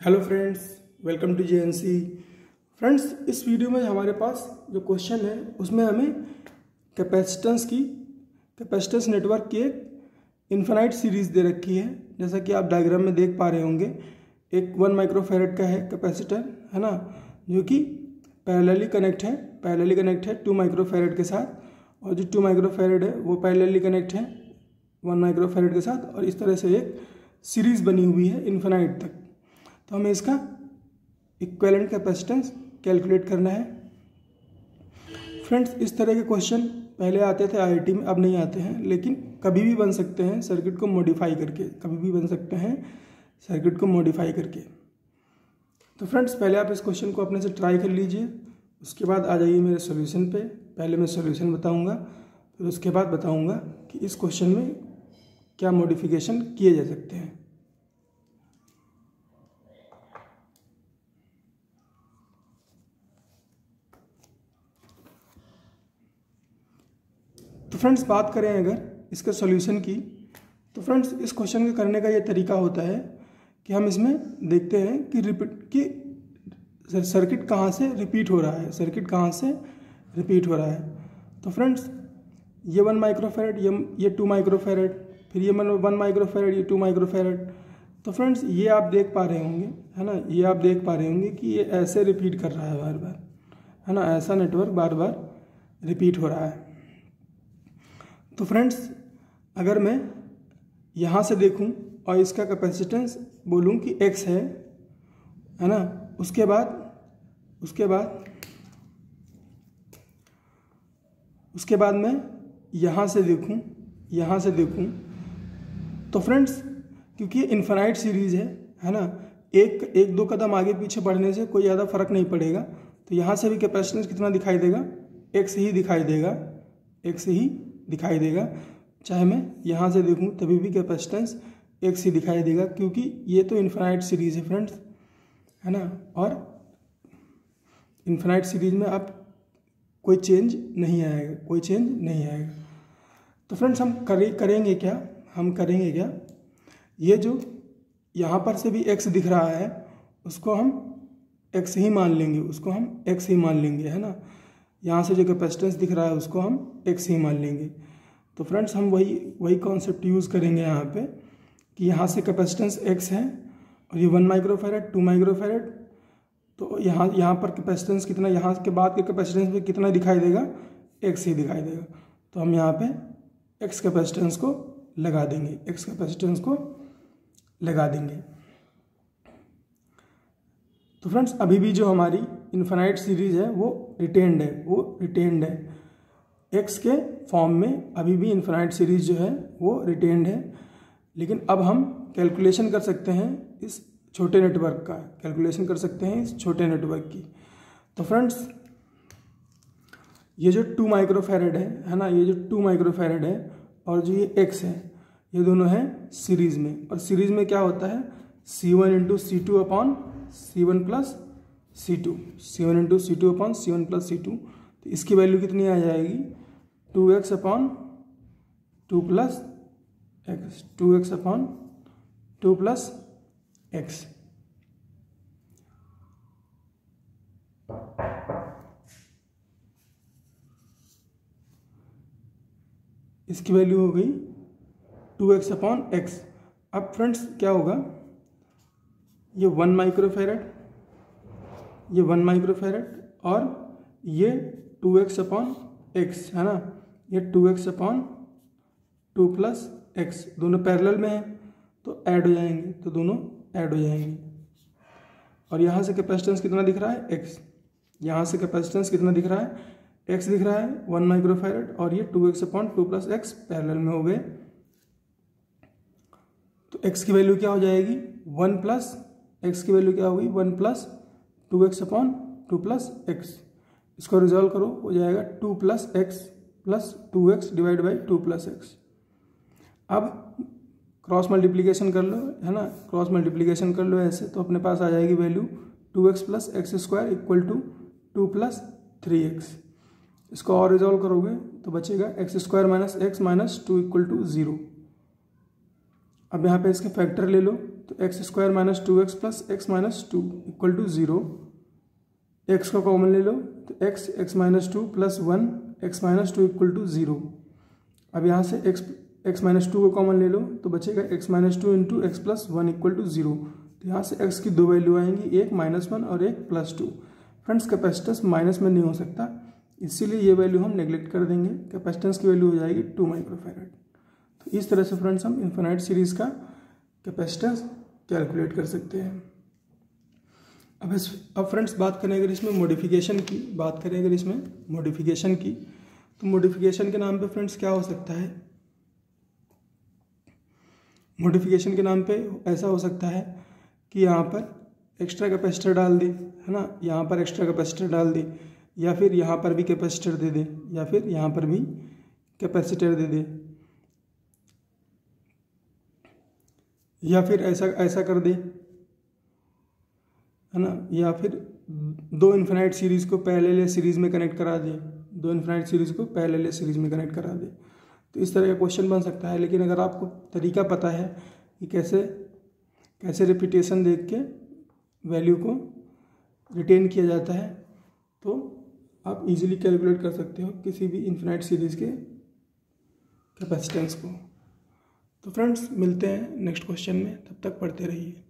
Hello friends, welcome to JNC. Friends, इस video में हमारे पास जो क्वेश्चन है उसमें हमें कैपेसिटेंस नेटवर्क की एक इन्फिनाइट सीरीज़ दे रखी है। जैसा कि आप डायग्राम में देख पा रहे होंगे, एक 1 माइक्रोफैरड का है कैपेसिटर, है ना, जो कि पैरेलली कनेक्ट है 2 माइक्रोफैरड के साथ, और जो 2 माइक्रोफैरड है वो पैरेलली कनेक्ट है 1 माइक्रोफैरड के साथ, और इस तरह से एक सीरीज़ बनी हुई है इन्फिनाइट तक। तो हमें इसका इक्विवेलेंट कैपेसिटेंस कैलकुलेट करना है। फ्रेंड्स, इस तरह के क्वेश्चन पहले आते थे आईआईटी में, अब नहीं आते हैं, लेकिन कभी भी बन सकते हैं सर्किट को मॉडिफाई करके, तो फ्रेंड्स पहले आप इस क्वेश्चन को अपने से ट्राई कर लीजिए, उसके बाद आ जाइए मेरे सॉल्यूशन पे। पहले मैं सॉल्यूशन बताऊंगा, फिर उसके बाद बताऊंगा कि इस क्वेश्चन में क्या मॉडिफिकेशन किए जा सकते हैं। तो फ्रेंड्स, बात करें अगर इसके सॉल्यूशन की, तो फ्रेंड्स इस क्वेश्चन के करने का ये तरीका होता है कि हम इसमें देखते हैं कि सर्किट कहाँ से रिपीट हो रहा है। तो फ्रेंड्स, ये 1 माइक्रोफैरड, ये 2 माइक्रोफैरड, फिर ये 1 माइक्रोफैरड, ये 2 माइक्रोफैरड। तो फ्रेंड्स ये आप देख पा रहे होंगे, है ना, ये आप देख पा रहे होंगे कि ये ऐसे रिपीट कर रहा है बार बार, है ना, ऐसा नेटवर्क बार बार रिपीट हो रहा है। तो फ्रेंड्स, अगर मैं यहाँ से देखूँ और इसका कैपेसिटेंस बोलूँ कि x है ना, उसके बाद मैं यहाँ से देखूँ, तो फ्रेंड्स क्योंकि ये इन्फिनाइट सीरीज़ है ना, एक दो कदम आगे पीछे बढ़ने से कोई ज़्यादा फर्क नहीं पड़ेगा। तो यहाँ से भी कैपेसिटेंस कितना दिखाई देगा, x ही दिखाई देगा, चाहे मैं यहाँ से देखूँ तभी भी कैपेसिटेंस x ही दिखाई देगा, क्योंकि ये तो इन्फिनाइट सीरीज़ है फ्रेंड्स, है ना, और इन्फिनाइट सीरीज़ में आप कोई चेंज नहीं आएगा। तो फ्रेंड्स हम करेंगे क्या, ये जो यहाँ पर से भी x दिख रहा है उसको हम x ही मान लेंगे, है ना, यहाँ से जो कैपेसिटेंस दिख रहा है उसको हम x ही मान लेंगे। तो फ्रेंड्स हम वही कॉन्सेप्ट यूज़ करेंगे यहाँ पे कि यहाँ से कैपेसिटेंस x है और ये 1 माइक्रोफैरड 2 माइक्रोफैरड, तो यहाँ पर कैपेसिटेंस कितना, यहाँ के बाद के कैपेसिटेंस पे कितना दिखाई देगा, x ही दिखाई देगा। तो हम यहाँ पे x कैपेसिटेंस को लगा देंगे। तो फ्रेंड्स अभी भी जो हमारी इन्फिनाइट सीरीज़ है वो रिटेन्ड है, x के फॉर्म में अभी भी इन्फिनाइट सीरीज़ जो है वो रिटेन्ड है। लेकिन अब हम कैलकुलेशन कर सकते हैं इस छोटे नेटवर्क की। तो फ्रेंड्स ये जो 2 माइक्रोफैरड है ना, ये जो 2 माइक्रोफैरड है और जो ये x है, ये दोनों हैं सीरीज़ में, और सीरीज़ में क्या होता है, C1 into C2 upon C1 plus C2। तो इसकी वैल्यू कितनी आ जाएगी, 2x अपॉन 2 प्लस x। इसकी वैल्यू हो गई 2x अपॉन x। अब फ्रेंड्स क्या होगा, ये 1 माइक्रोफैरड और ये 2x अपॉन x, है ना, ये 2x अपॉन 2 प्लस x, दोनों पैरेलल में हैं तो ऐड हो जाएंगे, और यहाँ से कैपेसिटेंस कितना दिख रहा है, x, यहाँ से कैपेसिटेंस कितना दिख रहा है, x दिख रहा है 1 माइक्रोफैरड, और ये 2x upon 2 plus x parallel में हो गए। तो x की वैल्यू क्या हो जाएगी, 1 प्लस x की वैल्यू क्या होगी, 1 plus 2x upon 2 plus x। इसको रिजॉल्व करो, हो जाएगा 2 plus x plus 2x divide by 2 plus x। अब क्रॉस मल्टीप्लिकेशन कर लो, है ना, ऐसे, तो अपने पास आ जाएगी value 2x plus x square equal to 2 plus 3x। इसको और रिजॉल्व करोगे तो बचेगा x square minus x minus 2 equal to 0। अब यहाँ पे इसके फैक्टर ले लो, तो तो x square minus 2x plus x minus 2 equal to 0। X का कॉमन ले लो तो x minus 2 plus 1 x minus 2 equal to 0। अब यहाँ से एक्स माइनस 2 को कॉमन ले लो तो बचेगा x minus 2 into x plus 1 equal to 0। तो यहाँ से एक्स की दो वैल्यू आएंगी, एक -1 और एक +2। फ्रेंड्स कैपेसिटेंस माइनस में नहीं हो सकता, इसीलिए ये वैल्यू हम नेग्लेक्ट कर देंगे। कैपेसिटेंस की वैल्यू हो जाएगी 2 माइक्रोफैरड। तो इस तरह से फ्रेंड्स हम इन्फिनाइट सीरीज़ का कैपेसिटेंस कैलकुलेट कर सकते हैं। अब फ्रेंड्स बात करें अगर इसमें मॉडिफिकेशन की, तो मॉडिफिकेशन के नाम पे फ्रेंड्स क्या हो सकता है? मॉडिफिकेशन के नाम पे ऐसा हो सकता है कि यहाँ पर एक्स्ट्रा कैपेसिटर डाल दे, है ना, यहाँ पर एक्स्ट्रा कैपेसिटर डाल दे, या फिर यहाँ पर भी कैपेसिटर दे दे, या फिर यहाँ पर भी कैपेसिटर दे दे, या फिर ऐसा कर दे, है ना, या फिर दो इन्फिनाइट सीरीज़ को पैरेलल सीरीज़ में कनेक्ट करा दे, तो इस तरह का क्वेश्चन बन सकता है। लेकिन अगर आपको तरीका पता है कि कैसे रिपीटेशन देख के वैल्यू को रिटेन किया जाता है, तो आप इजीली कैलकुलेट कर सकते हो किसी भी इन्फिनाइट सीरीज़ के कैपेसिटेंस को। तो फ्रेंड्स मिलते हैं नेक्स्ट क्वेश्चन में, तब तक पढ़ते रहिए।